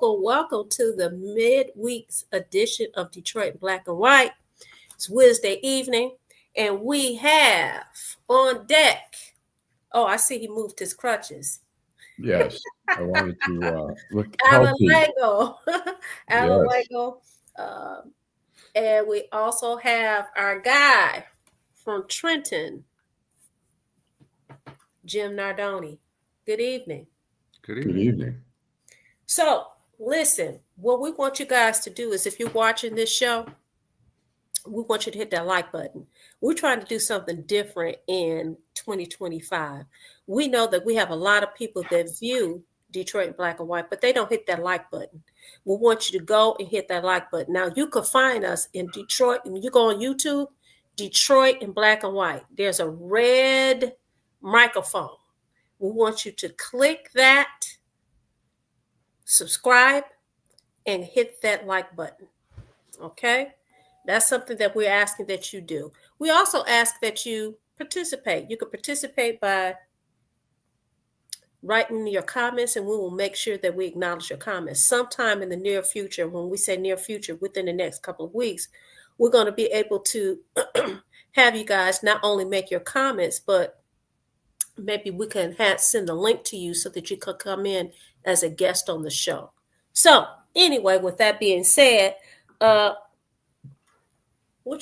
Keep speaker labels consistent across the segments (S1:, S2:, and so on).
S1: welcome to the midweek's edition of Detroit Black and White. It's Wednesday evening, and we have on deck. Oh, I see he moved his crutches.
S2: Yes, I wanted to look
S1: Allan
S2: healthy.
S1: Lengel. Allan
S2: Yes,
S1: Lengel. And we also have our guy from Trenton, Jim Nardone. Good evening.
S2: good evening.
S1: So, listen, what we want you guys to do is if you're watching this show, we want you to hit that like button. We're trying to do something different in 2025. We know that we have a lot of people that view Detroit in black and white, but they don't hit that like button. We want you to go and hit that like button. Now, you can find us in Detroit. When you go on YouTube, Detroit in black and white, there's a red microphone. We want you to click that, subscribe, and hit that like button. Okay? That's something that we're asking that you do. We also ask that you participate. You can participate by writing your comments, and we will make sure that we acknowledge your comments. Sometime in the near future, when we say near future, within the next couple of weeks, we're going to be able to have you guys not only make your comments, but maybe we can send a link to you so that you could come in as a guest on the show. So anyway, with that being said, what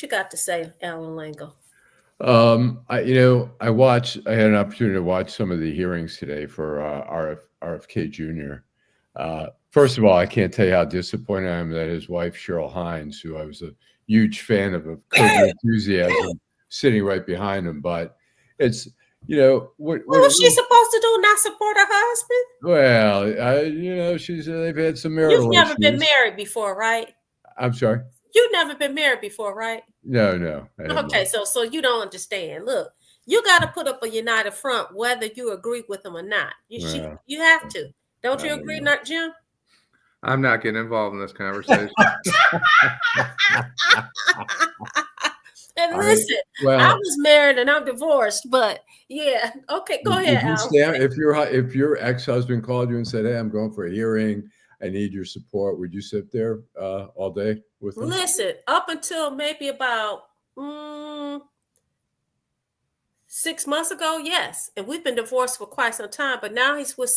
S1: you got to say, Allan Lengel?
S2: I had an opportunity to watch some of the hearings today for RFK Jr. First of all, I can't tell you how disappointed I am that his wife, Cheryl Hines, who I was a huge fan of enthusiasm, sitting right behind him. But it's, what
S1: was she supposed to do? Not support her husband?
S2: Well, they've had some marital
S1: You've never
S2: issues.
S1: been married before, right?
S2: I'm sorry?
S1: You've never been married before, right?
S2: No.
S1: Okay, so you don't understand. Look, you got to put up a united front whether you agree with them or not. You have to. Don't you agree, not Jim?
S3: I'm not getting involved in this conversation.
S1: And listen, I was married and I'm divorced, but yeah. Okay, go ahead, Al.
S2: If your ex-husband called you and said, "Hey, I'm going for a hearing, I need your support," would you sit there all day with him?
S1: Listen, up until maybe about 6 months ago, yes. And we've been divorced for quite some time, but now he's with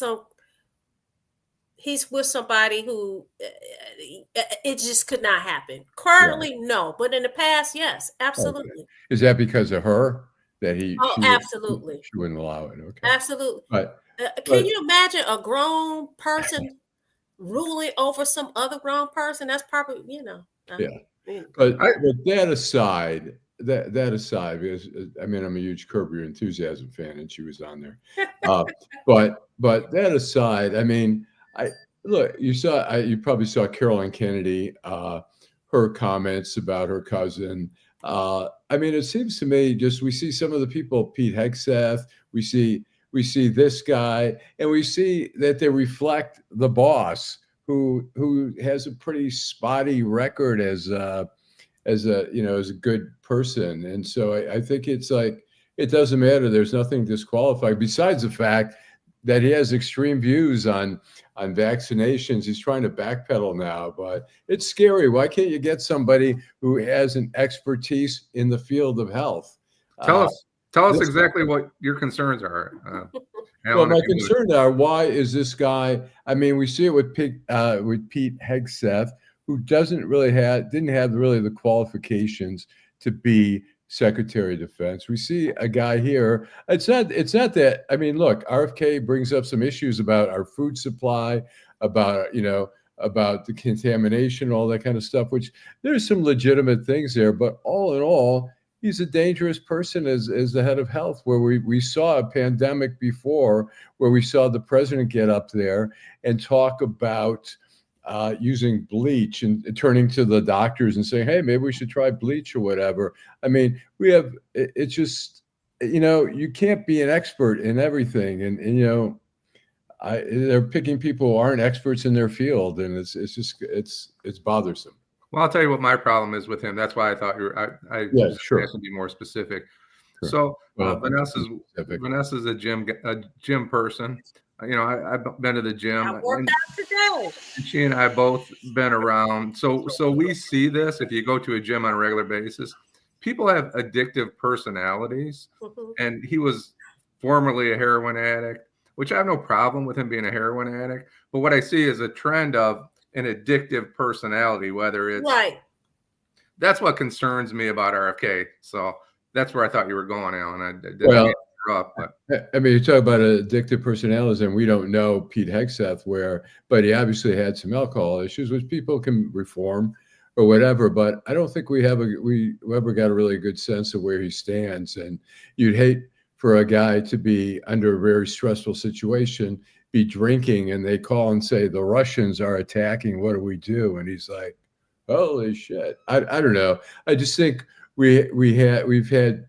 S1: somebody who it just could not happen. Currently, no. But in the past, yes, absolutely.
S2: Okay. Is that because of her that
S1: absolutely.
S2: She wouldn't allow it. Okay.
S1: Absolutely. But can you imagine a grown person ruling over some other grown person? That's probably,
S2: Yeah. But that aside, because I'm a huge Curb Your Enthusiasm fan, and she was on there. But that aside, you probably saw Carolyn Kennedy, her comments about her cousin. It seems to me we see some of the people, Pete Hegseth, we see this guy, and we see that they reflect the boss who has a pretty spotty record as a good person. And so I think it's like, it doesn't matter. There's nothing disqualified besides the fact that he has extreme views on vaccinations. He's trying to backpedal now, but it's scary. Why can't you get somebody who has an expertise in the field of health?
S3: Tell us exactly what your concerns are.
S2: Well, my concerns are, why is this guy? We see it with Pete Hegseth, who didn't have really the qualifications to be Secretary of Defense. We see a guy here. It's not that. Look, RFK brings up some issues about our food supply, about the contamination, all that kind of stuff, which there's some legitimate things there. But all in all, he's a dangerous person as the head of health, where we saw a pandemic before, where we saw the president get up there and talk about using bleach and turning to the doctors and saying, "Hey, maybe we should try bleach or whatever." It's just, you can't be an expert in everything. And they're picking people who aren't experts in their field. And it's bothersome.
S3: Well, I'll tell you what my problem is with him. That's why I thought I
S2: sure.
S3: to be more specific.
S2: Sure.
S3: So Vanessa's a gym person. I've been to the gym.
S1: I worked out today.
S3: She and I both been around. So we see this if you go to a gym on a regular basis. People have addictive personalities, and he was formerly a heroin addict, which I have no problem with him being a heroin addict. But what I see is a trend of an addictive personality, whether it's
S1: right.
S3: That's what concerns me about RFK. So that's where I thought you were going, Alan. I didn't interrupt, but.
S2: I mean, you talk about addictive personalities, and we don't know Pete Hegseth but he obviously had some alcohol issues, which people can reform or whatever. But I don't think we ever got a really good sense of where he stands. And you'd hate for a guy to be under a very stressful situation, be drinking, and they call and say the Russians are attacking. What do we do? And he's like, holy shit. I don't know. I just think we've had.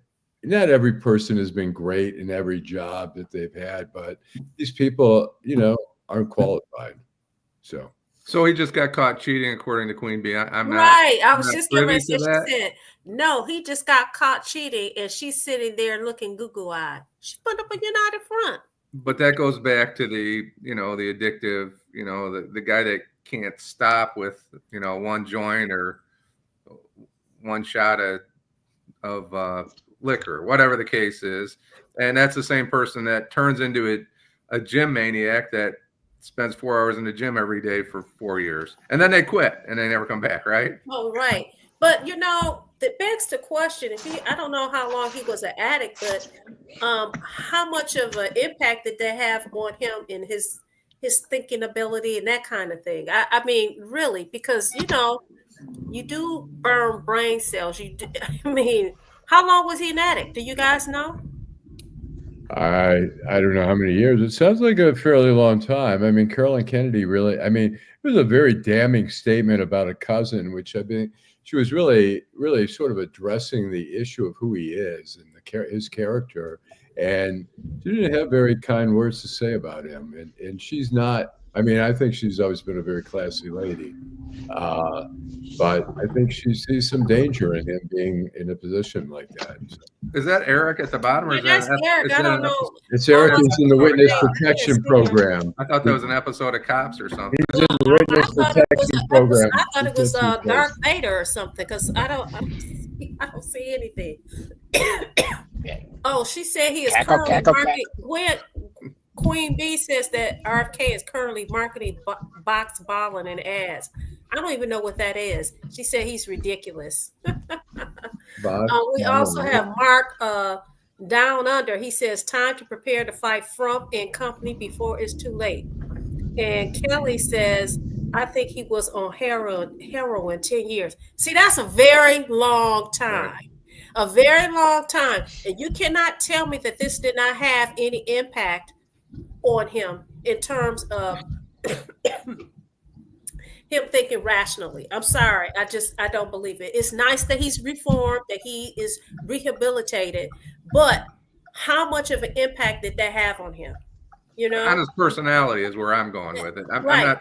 S2: Not every person has been great in every job that they've had, but these people, aren't qualified.
S3: So he just got caught cheating, according to Queen Bee. I'm
S1: right. I was just going to say, she said, no, he just got caught cheating, and she's sitting there looking goo-goo-eyed. She put up a united front.
S3: But that goes back to the addictive, the guy that can't stop with, one joint or one shot of liquor, whatever the case is. And that's the same person that turns into a gym maniac that spends 4 hours in the gym every day for 4 years. And then they quit and they never come back, right?
S1: Oh, right. But, that begs the question, I don't know how long he was an addict, but how much of an impact did that have on him in his thinking ability and that kind of thing? I mean, really, because, you do burn brain cells. How long was he an addict? Do you guys know?
S2: I don't know how many years. It sounds like a fairly long time. I mean, Carolyn Kennedy it was a very damning statement about a cousin, which she was really, really sort of addressing the issue of who he is and his character. And she didn't have very kind words to say about him. And she's not, I think she's always been a very classy lady. But I think she sees some danger in him being in a position like that. So.
S3: Is that Eric at the bottom? Or
S1: that's Eric. I don't know.
S2: It's Eric. He's in the Witness Protection Program.
S3: I thought that was an episode of Cops or something.
S2: He's in the Witness Protection Program.
S1: I thought it was Darth Vader or something, because I don't see anything. Oh, she said he is currently marketing. Queen Bee says that RFK is currently marketing box balling and ads. I don't even know what that is. She said he's ridiculous. We also have Mark Down Under. He says, time to prepare to fight Trump and company before it's too late. And Kelly says, I think he was on heroin 10 years. See, that's a very long time. Right. A very long time. And you cannot tell me that this did not have any impact on him in terms of him thinking rationally. I'm sorry. I don't believe it. It's nice that he's reformed, that he is rehabilitated, but how much of an impact did that have on him?
S3: On his personality is where I'm going with it.
S1: Right.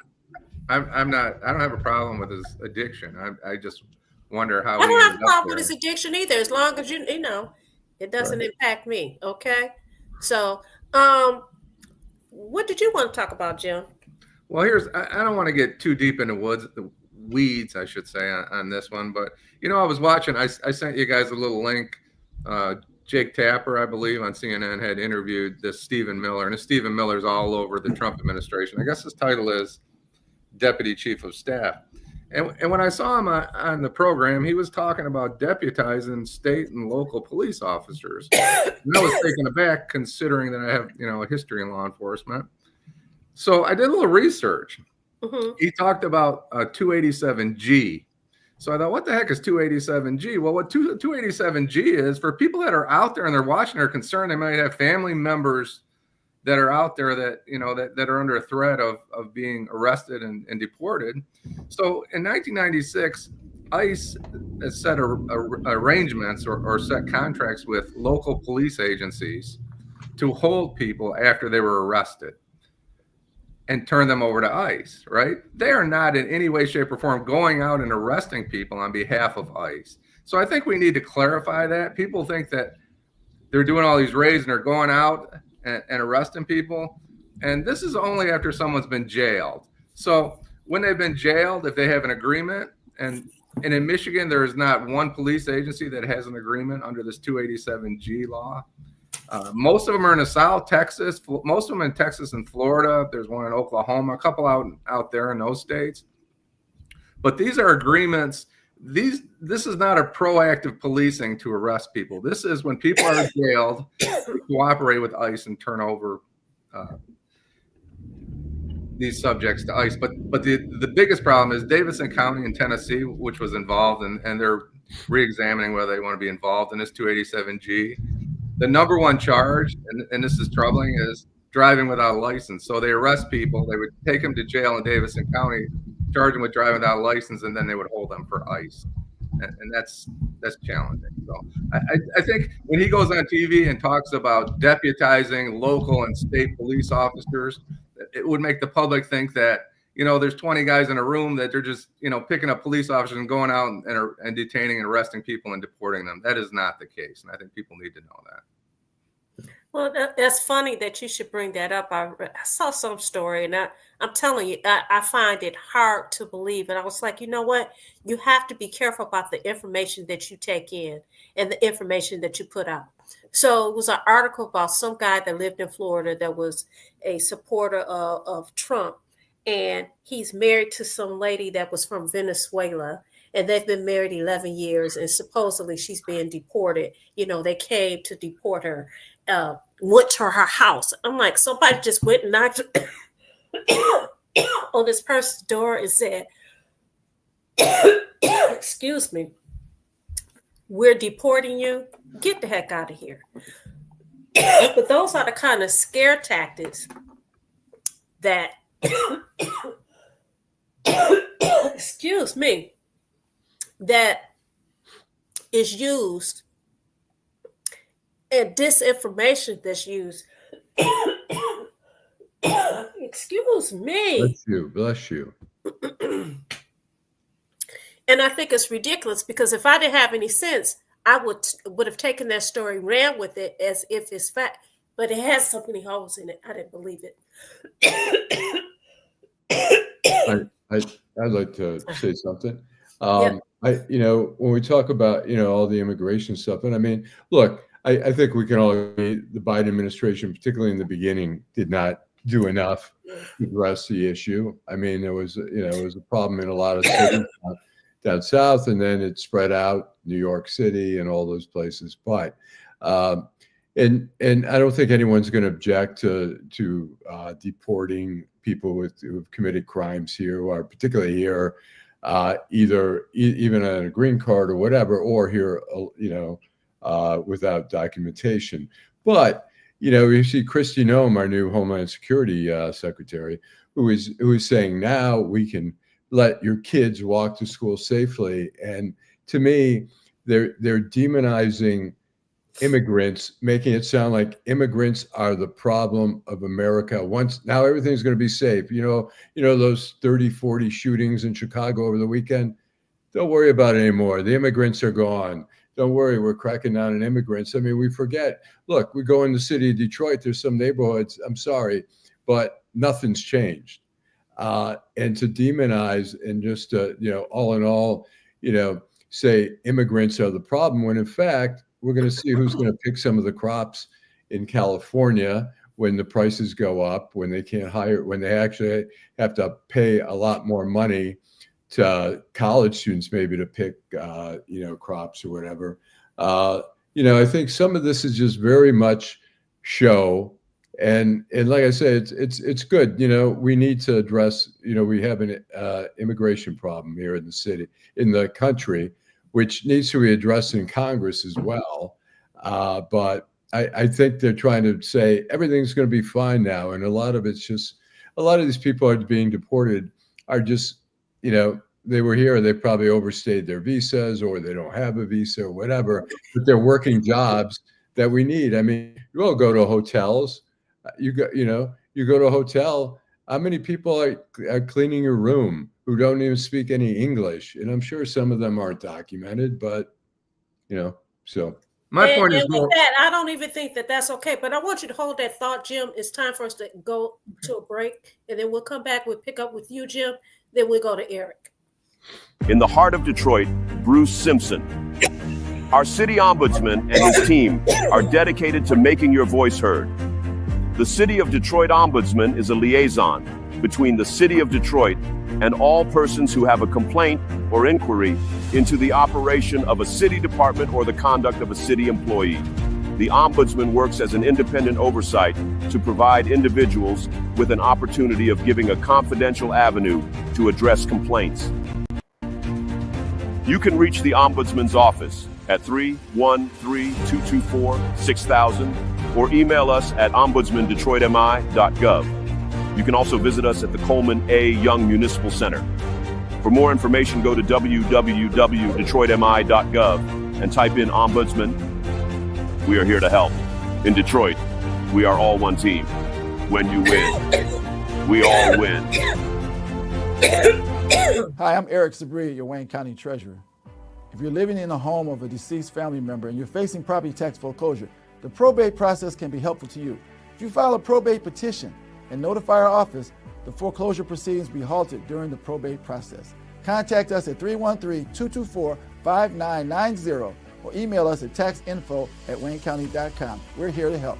S3: I don't have a problem with his addiction. I just wonder how.
S1: I don't have a problem with his addiction either, as long as it doesn't impact me. Okay. So, what did you want to talk about, Jim?
S3: Well, I don't want to get too deep in the weeds, I should say, on this one. But, I was watching, I sent you guys a little link. Jake Tapper, I believe, on CNN had interviewed this Stephen Miller. And this Stephen Miller's all over the Trump administration. I guess his title is Deputy Chief of Staff. And when I saw him on the program, he was talking about deputizing state and local police officers. And I was taken aback, considering that I have, a history in law enforcement. So I did a little research. Mm-hmm. He talked about 287G. So I thought, what the heck is 287G? Well, what 287G is, for people that are out there and they're watching, are concerned they might have family members that are out there that, that are under a threat of being arrested and deported. So in 1996, ICE has set arrangements or set contracts with local police agencies to hold people after they were arrested and turn them over to ICE, right? They are not in any way, shape, or form going out and arresting people on behalf of ICE. So I think we need to clarify that. People think that they're doing all these raids and they're going out and arresting people. And this is only after someone's been jailed. So when they've been jailed, if they have an agreement, and in Michigan, there is not one police agency that has an agreement under this 287G law. Most of them are in the South, Texas. Most of them in Texas and Florida. There's one in Oklahoma, a couple out there in those states. But these are agreements. This is not a proactive policing to arrest people. This is when people are jailed, they cooperate with ICE and turn over these subjects to ICE. But the biggest problem is Davidson County in Tennessee, which was involved, and they're re-examining whether they want to be involved in this 287G. The number one charge, and this is troubling, is driving without a license. So they arrest people, they would take them to jail in Davidson County, charge them with driving without a license, and then they would hold them for ICE. And that's challenging. So I think when he goes on TV and talks about deputizing local and state police officers, it would make the public think that, there's 20 guys in a room that they're just, picking up police officers and going out and detaining and arresting people and deporting them. That is not the case. And I think people need to know that.
S1: Well, that's funny that you should bring that up. I saw some story, and I'm telling you, I find it hard to believe. And I was like, you know what? You have to be careful about the information that you take in and the information that you put out. So it was an article about some guy that lived in Florida that was a supporter of Trump. And he's married to some lady that was from Venezuela. And they've been married 11 years. And supposedly she's being deported. They came to deport her. Went to her house. I'm like, somebody just went and knocked on this person's door and said, excuse me, we're deporting you. Get the heck out of here. But those are the kind of scare tactics that, excuse me, that is used, and disinformation that's used. Excuse me.
S2: Bless you.
S1: And I think it's ridiculous, because if I didn't have any sense, I would have taken that story, ran with it as if it's fact. But it has so many holes in it. I didn't believe it.
S2: I'd like to say something.
S1: Yeah.
S2: When we talk about, all the immigration stuff, and I mean, look, I think we can all agree the Biden administration, particularly in the beginning, did not do enough to address the issue. I mean, there was, it was a problem in a lot of cities down south, and then it spread out, New York City and all those places. But and I don't think anyone's going to object to deporting people who've committed crimes here, who are particularly here, either even on a green card or whatever, or here, without documentation. But you see Kristi Noem, our new Homeland Security Secretary, who is saying now we can let your kids walk to school safely. And to me, they're demonizing immigrants, making it sound like immigrants are the problem of America. Now everything's going to be safe. Those 30, 40 shootings in Chicago over the weekend, don't worry about it anymore. The immigrants are gone. Don't worry, we're cracking down on immigrants. I mean, we forget. Look, we go in the city of Detroit, there's some neighborhoods, I'm sorry, but nothing's changed. And to demonize and just, all in all, say immigrants are the problem, when in fact, we're going to see who's going to pick some of the crops in California when the prices go up, when they can't hire, when they actually have to pay a lot more money to college students, maybe to pick, crops or whatever. I think some of this is just very much show. And like I said, it's good. We need to address, we have an immigration problem here in the city, in the country, which needs to be addressed in Congress as well. But I think they're trying to say everything's going to be fine now. And a lot of these people are being deported are just, they were here, they probably overstayed their visas, or they don't have a visa or whatever, but they're working jobs that we need. I mean, you all go to hotels, you go to a hotel, how many people are cleaning your room who don't even speak any English? And I'm sure some of them aren't documented, but, so.
S3: My point is
S1: with
S3: more.
S1: that, I don't even think that that's okay. But I want you to hold that thought, Jim. It's time for us to go to a break, and then we'll come back. We'll pick up with you, Jim. Then we'll go to Eric.
S4: In the heart of Detroit, Bruce Simpson. Our city ombudsman and his team are dedicated to making your voice heard. The City of Detroit Ombudsman is a liaison between the City of Detroit and all persons who have a complaint or inquiry into the operation of a city department or the conduct of a city employee. The Ombudsman works as an independent oversight to provide individuals with an opportunity of giving a confidential avenue to address complaints. You can reach the Ombudsman's office at 313-224-6000 or email us at ombudsmandetroitmi.gov. You can also visit us at the Coleman A. Young Municipal Center. For more information, go to www.detroitmi.gov and type in Ombudsman. We are here to help. In Detroit, we are all one team. When you win, we all win.
S5: Hi, I'm Eric Sabri, your Wayne County Treasurer. If you're living in a home of a deceased family member and you're facing property tax foreclosure, the probate process can be helpful to you. If you file a probate petition and notify our office, the foreclosure proceedings will be halted during the probate process. Contact us at 313-224-5990 or email us at taxinfo@waynecounty.com. We're here to help.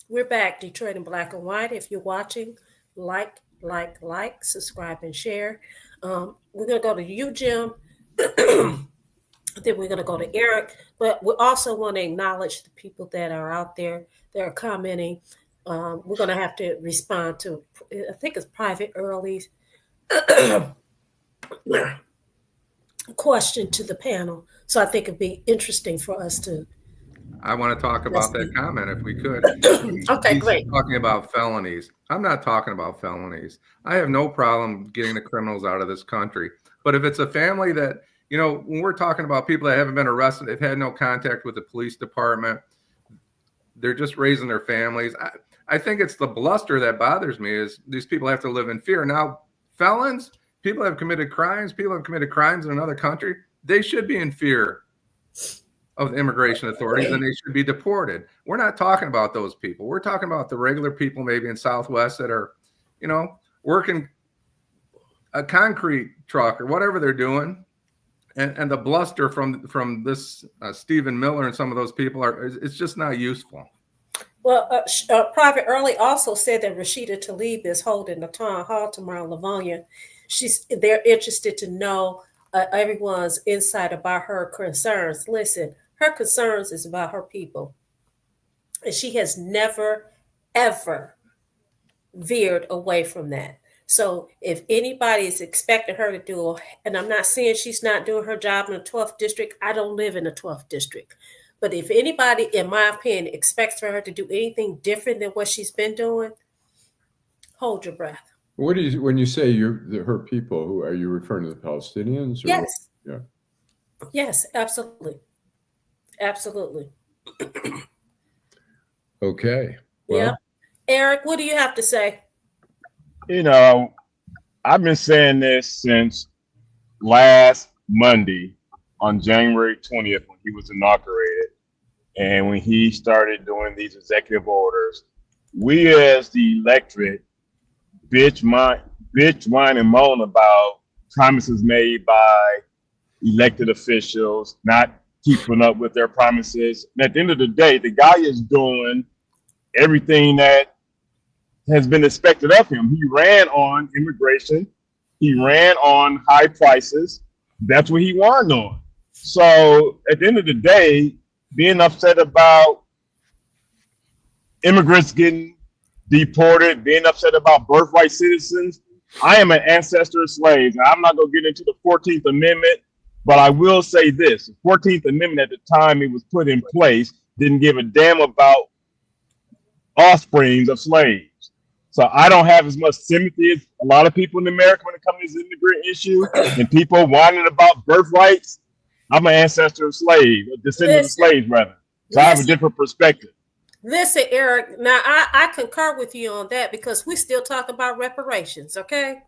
S1: We're back, Detroit in Black and White. If you're watching, like, subscribe, and share. We're going to go to you, Jim. Then we're going to go to Eric. But we also want to acknowledge the people that are out there that are commenting. We're going to have to respond to, I think it's Private Early's question to the panel. So I think it'd be interesting for us to.
S3: I want to talk about that comment if we could.
S1: Okay, great.
S3: Talking about felonies. I'm not talking about felonies. I have no problem getting the criminals out of this country. But if it's a family that, you know, when we're talking about people that haven't been arrested, they've had no contact with the police department, they're just raising their families. I think it's the bluster that bothers me is these people have to live in fear. Now, felons, people have committed crimes in another country. They should be in fear of the immigration authorities and they should be deported. We're not talking about those people. We're talking about the regular people maybe in Southwest that are, you know, working a concrete truck or whatever they're doing. And the bluster from this Stephen Miller and some of those people it's just not useful.
S1: Well, Private Early also said that Rashida Tlaib is holding a town hall tomorrow in Livonia. They're interested to know everyone's insight about her concerns. Listen, her concerns is about her people. And she has never, ever veered away from that. So if anybody is expecting her to do, and I'm not saying she's not doing her job in the 12th district, I don't live in the 12th district. But if anybody, in my opinion, expects for her to do anything different than what she's been doing, hold your breath.
S2: What do you, when you say her people, who are you referring to the Palestinians? Or
S1: yes.
S2: Yeah.
S1: Yes, absolutely. Absolutely.
S2: Okay. Well,
S1: yeah. Eric, what do you have to say?
S6: You know, I've been saying this since last Monday on January 20th when he was inaugurated and when he started doing these executive orders. We as the electorate bitch, whine, and moan about promises made by elected officials, not keeping up with their promises. And at the end of the day, the guy is doing everything that has been expected of him. He ran on immigration. He ran on high prices. That's what he won on. So at the end of the day, being upset about immigrants getting deported, being upset about birthright citizens. I am an ancestor of slaves. And I'm not going to get into the 14th Amendment, but I will say this. The 14th Amendment at the time it was put in place didn't give a damn about offsprings of slaves. So I don't have as much sympathy as a lot of people in America when it comes to this immigrant issue and people whining about birthrights. I'm an ancestor of slaves, a descendant of slaves rather. So I have a different perspective.
S1: Listen, Eric, now I concur with you on that because we still talk about reparations, okay?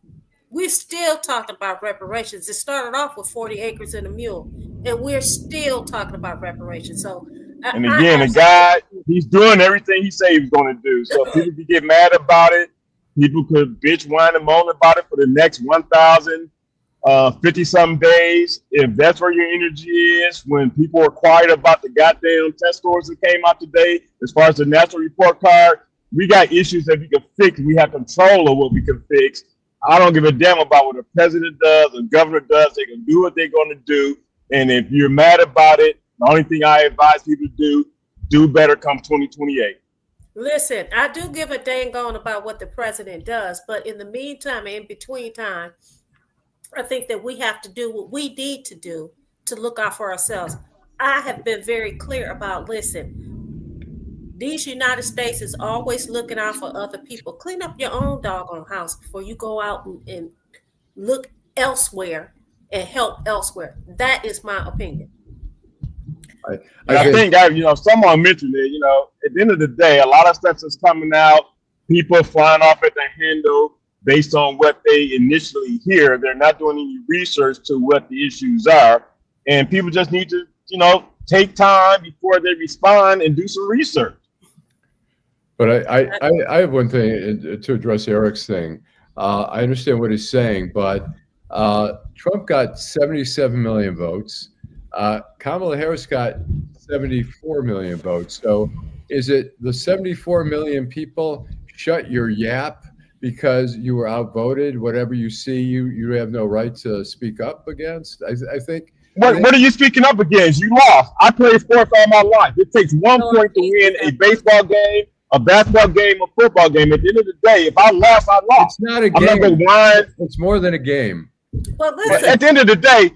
S1: We still talking about reparations. It started off with 40 acres and a mule, and we're still talking about reparations. So,
S6: and again, the guy, he's doing everything he said he was going to do. So people could get mad about it. People could bitch, whine, and moan about it for the next 1,050-something days. If that's where your energy is, when people are quiet about the goddamn test scores that came out today, as far as the national report card, we got issues that we can fix. We have control of what we can fix. I don't give a damn about what the president does, the governor does. They can do what they're going to do. And if you're mad about it, the only thing I advise people to do better come 2028.
S1: Listen, I do give a dang on about what the president does, but in the meantime, in between time, I think that we have to do what we need to do to look out for ourselves. I have been very clear about, listen, these United States is always looking out for other people. Clean up your own doggone house before you go out and look elsewhere and help elsewhere. That is my opinion.
S6: I think someone mentioned it, at the end of the day, a lot of stuff is coming out, people flying off at the handle based on what they initially hear. They're not doing any research to what the issues are. And people just need to, take time before they respond and do some research.
S2: But I have one thing to address Eric's thing. I understand what he's saying, but Trump got 77 million votes. Kamala Harris got 74 million votes. So is it the 74 million people shut your yap because you were outvoted? Whatever you see, you have no right to speak up against? I think.
S6: What are you speaking up against? You lost. I played sports all my life. It takes 1 point to win a baseball game, a basketball game, a football game. At the end of the day, if I lost, I lost.
S2: It's not a game.
S6: I'm not going to whine.
S2: It's more than a game.
S1: Well, listen.
S6: At the end of the day,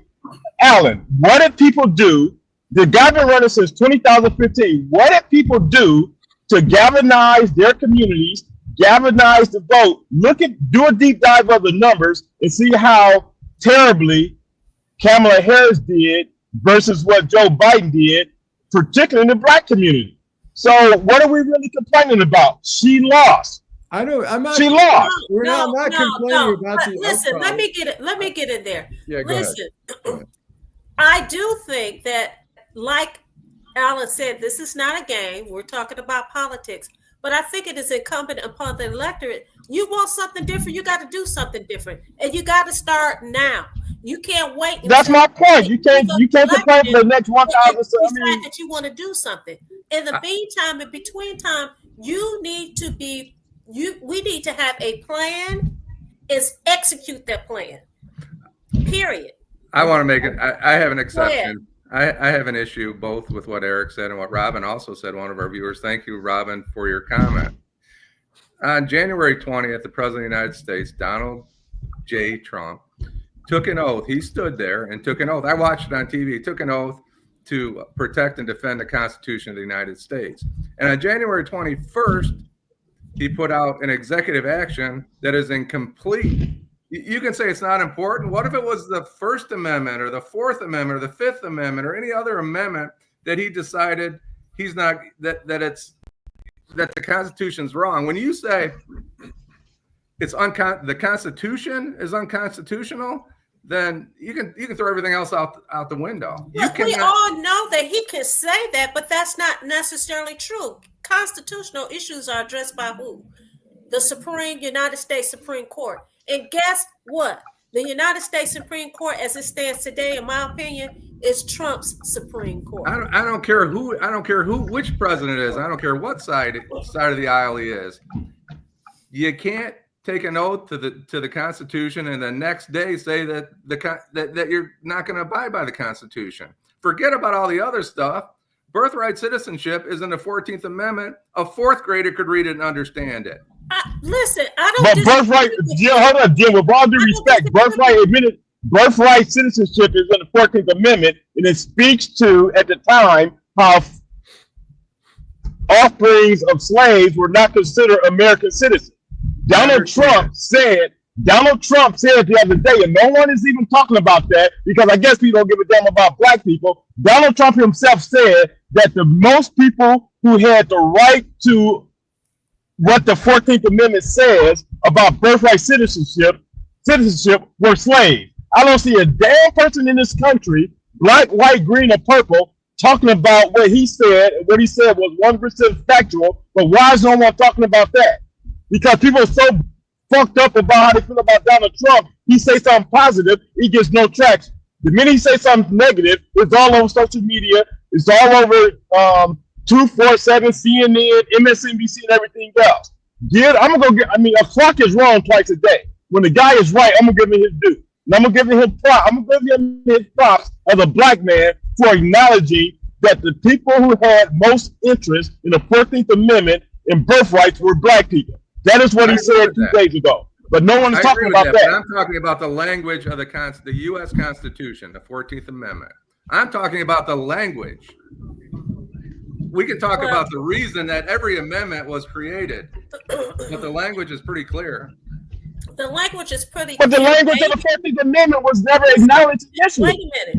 S6: Allan, what did people do? The guy been running since 2015. What did people do to galvanize their communities, galvanize the vote? Do a deep dive of the numbers and see how terribly Kamala Harris did versus what Joe Biden did, particularly in the black community. So what are we really complaining about? She lost.
S2: I'm not.
S6: She lost.
S2: We're not complaining about the
S1: listen,
S2: outcome.
S1: let me get in there.
S2: Yeah, go
S1: listen,
S2: ahead.
S1: I do think that, like Allan said, this is not a game. We're talking about politics. But I think it is incumbent upon the electorate. You want something different, you got to do something different. And you got to start now. You can't wait.
S6: That's my point. You can't complain for the next 1,000.
S1: Decide that you want to do something. In the meantime, in between time, we need to have a plan and execute that plan. Period.
S3: I want to make it. I have an exception. I have an issue both with what Eric said and what Robin also said, one of our viewers. Thank you, Robin, for your comment. On January 20th, the President of the United States, Donald J. Trump, took an oath. He stood there and took an oath. I watched it on TV. He took an oath to protect and defend the Constitution of the United States. And on January 21st, he put out an executive action that is incomplete. You can say it's not important. What if it was the First Amendment or the Fourth Amendment or the Fifth Amendment or any other amendment that he decided he's not that the Constitution's wrong? When you say the Constitution is unconstitutional, then you can throw everything else out the window.
S1: We all know that he can say that, but that's not necessarily true. Constitutional issues are addressed by who? The United States Supreme Court. And guess what? The United States Supreme Court, as it stands today, in my opinion, is Trump's Supreme Court.
S3: I don't care which president it is. I don't care what side of the aisle he is. You can't take an oath to the Constitution and the next day say that that you're not going to abide by the Constitution. Forget about all the other stuff. Birthright citizenship is in the 14th Amendment. A fourth grader could read it and understand it.
S1: Listen, I don't.
S6: But birthright, hold on, Jim. With all due respect, birthright citizenship is in the 14th Amendment, and it speaks to, at the time, how offsprings of slaves were not considered American citizens. Donald Trump said the other day, and no one is even talking about that because I guess people don't give a damn about black people. Donald Trump himself said that the most people who had the right to what the 14th Amendment says about birthright citizenship were slaves. I don't see a damn person in this country, black, white, green, or purple, talking about what he said. What he said was 100% factual, but why is no one talking about that? Because people are so fucked up about how they feel about Donald Trump. He say something positive, he gets no traction. The minute he say something negative, it's all over social media. It's all over 247, CNN, MSNBC, and everything else. A clock is wrong twice a day. When the guy is right, I'm gonna give him his due. And I'm gonna give him his props as a black man for acknowledging that the people who had most interest in the 14th Amendment and birthrights were black people. That is what he said 2 days ago. But no one is talking about that.
S3: I'm talking about the language of the U.S. Constitution, the 14th Amendment. I'm talking about the language. We can talk about the reason that every amendment was created, but the language is pretty clear.
S1: The language is pretty.
S6: But the language of the 14th Amendment was never acknowledged initially.
S1: Wait a minute.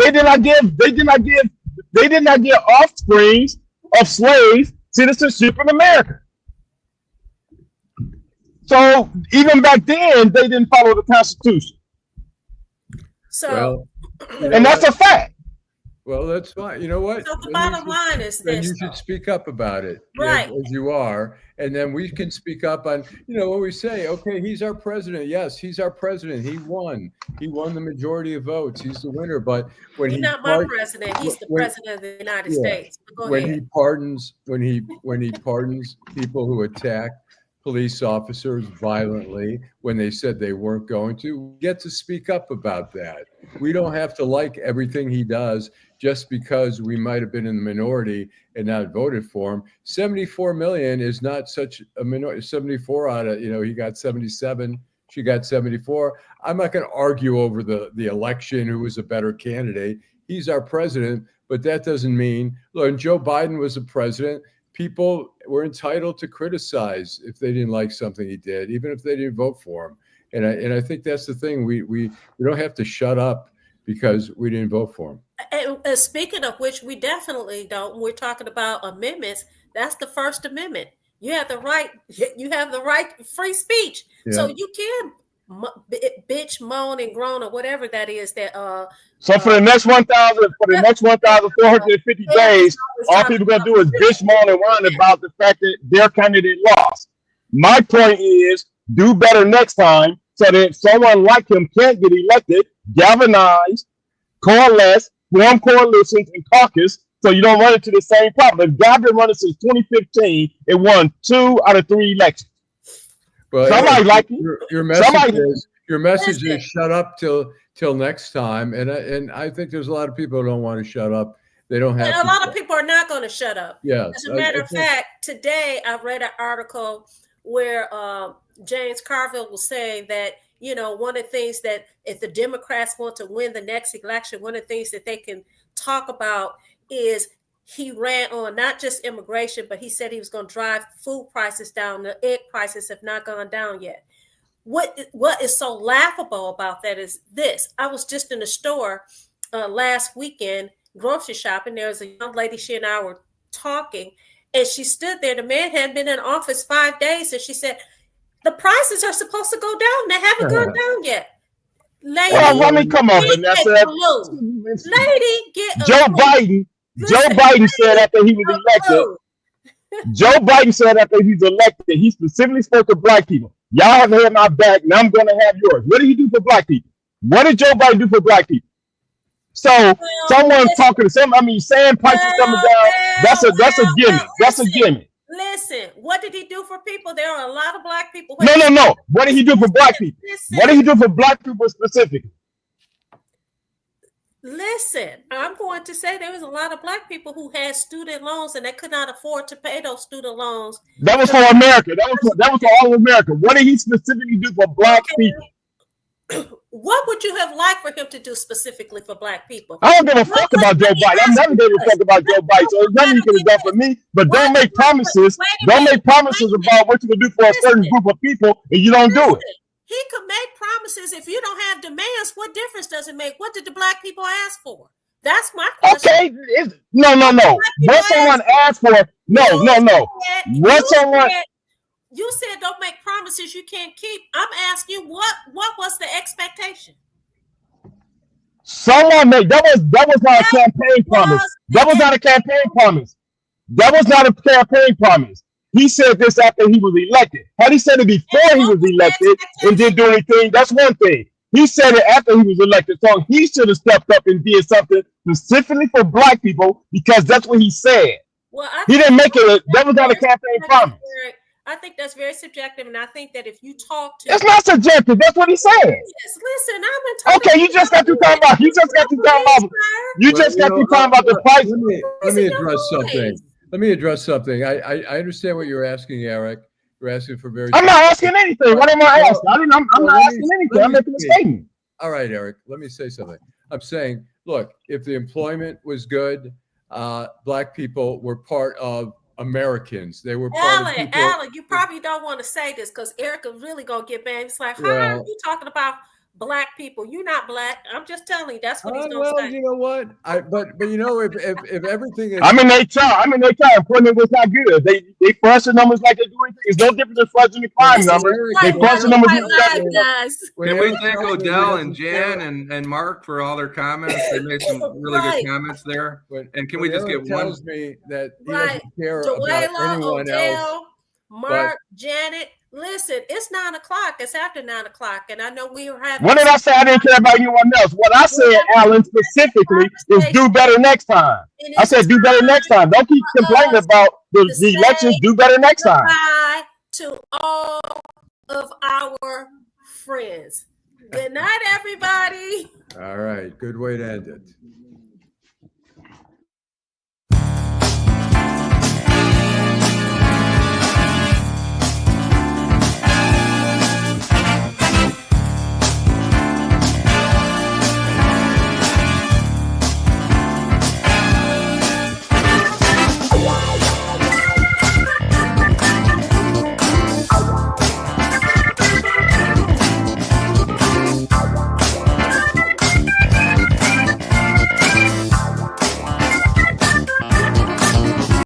S6: They did not give offsprings of slaves citizenship in America. So even back then, they didn't follow the Constitution.
S1: So,
S6: and that's a fact.
S2: Well, that's fine. You know what?
S1: So the bottom line is this.
S2: You should speak up about it,
S1: right?
S2: As you are, and then we can speak up on. When we say, okay, he's our president. Yes, he's our president. He won. He won the majority of votes. He's the winner. But when
S1: he's not my president, he's the president of the United States.
S2: When he pardons people who attack police officers violently when they said they weren't going to, we get to speak up about that. We don't have to like everything he does just because we might have been in the minority and not voted for him. 74 million is not such a minority. 74 out of, he got 77, she got 74. I'm not going to argue over the election, who was a better candidate. He's our president, but that doesn't mean, look, when Joe Biden was the president, people were entitled to criticize if they didn't like something he did, even if they didn't vote for him. And I think that's the thing. We don't have to shut up because we didn't vote for him.
S1: And speaking of which, we definitely don't. We're talking about amendments. That's the First Amendment. You have the right. You have the right to free speech. Yeah. So you can bitch, moan, and groan, or whatever that is. That
S6: So for the next 1,450 days, all people gonna do is bitch, moan, and whine about the fact that their candidate lost. My point is, do better next time, so that if someone like him can't get elected, galvanize, coalesce, form coalitions, and caucus, so you don't run into the same problem. If God been running since 2015, it won 2 out of 3 elections.
S2: But
S6: somebody like you.
S2: Your message is shut up till next time, and I think there's a lot of people who don't want to shut up. They don't have.
S1: And a lot of people are not going to shut up.
S2: Yes.
S1: As a matter of fact, today I read an article where James Carville was saying that one of the things that if the Democrats want to win the next election, one of the things that they can talk about is he ran on not just immigration, but he said he was going to drive food prices down. The egg prices have not gone down yet. What is so laughable about that is this. I was just in the store last weekend grocery shopping. There was a young lady, she and I were talking, and she stood there. The man hadn't been in office 5 days, and she said, the prices are supposed to go down. They haven't gone down yet. Lady,
S6: come on, Vanessa.
S1: Lady, get
S6: Joe Biden. Joe Biden said after he was elected. Joe Biden said after he was elected, he specifically spoke to black people. Y'all haven't had my back, now I'm going to have yours. What did he do for black people? What did Joe Biden do for black people? So someone's talking to saying prices coming down. That's a gimmick. That's a gimmick.
S1: Listen, what did he do for people? There are a lot of black people.
S6: No. What did he do for black people? What did he do for black people specifically?
S1: Listen, I'm going to say there was a lot of black people who had student loans and they could not afford to pay those student loans.
S6: That was for America. That was for all of America. What did he specifically do for black people?
S1: What would you have liked for him to do specifically for black people?
S6: I don't give a fuck about Joe Biden. I'm never going to talk about Joe Biden. So there's nothing you could have done for me. But don't make promises. Don't make promises about what you're going to do for a certain group of people and you don't do it.
S1: He could make promises. If you don't have demands, what difference does it make? What did the black people ask for? That's my question.
S6: Okay, no. What someone asked for? No. What someone?
S1: You said don't make promises you can't keep. I'm asking what was the expectation?
S6: Someone made that was not a campaign promise. That was not a campaign promise. That was not a campaign promise. He said this after he was elected. Had he said it before he was elected and didn't do anything, that's one thing. He said it after he was elected, so he should have stepped up and did something specifically for Black people because that's what he said.
S1: Well,
S6: he didn't make it. That was not a campaign promise.
S1: I think that's very subjective, and I think that if you talk to,
S6: it's not subjective. That's what he said.
S1: Yes, listen, I've been talking.
S6: Okay, you just got to talk about. You just got to talk about. You just got to talk about the price.
S2: Let me address something. Let me address something. I understand what you're asking, Eric. You're asking for very.
S6: I'm not asking anything. What am I asking? I'm not asking anything. I'm making a statement.
S2: All right, Eric. Let me say something. I'm saying, look, if the employment was good, Black people were part of Americans. They were part of people.
S1: Allan, you probably don't want to say this because Erica really gonna get mad. It's like, how are you talking about Black people? You're not Black. I'm just telling you, that's what he's gonna say.
S2: You know what? But you know, if everything is,
S6: I'm in HR. Employment was not good. They fudge the numbers like they do anything. It's no different than fudging the crime numbers. They fudge the numbers.
S3: Can we thank Odell and Jan and Mark for all their comments? They made some really good comments there. And can we just get one?
S2: Tells me that he doesn't care about anyone else.
S1: Mark, Janet. Listen, it's 9 o'clock. It's after 9 o'clock, and I know we were having.
S6: When did I say I didn't care about anyone else? What I said, Allan, specifically, is do better next time. I said do better next time. Don't keep complaining about the elections. Do better next time.
S1: To all of our friends. Good night, everybody.
S2: All right. Good way to end it.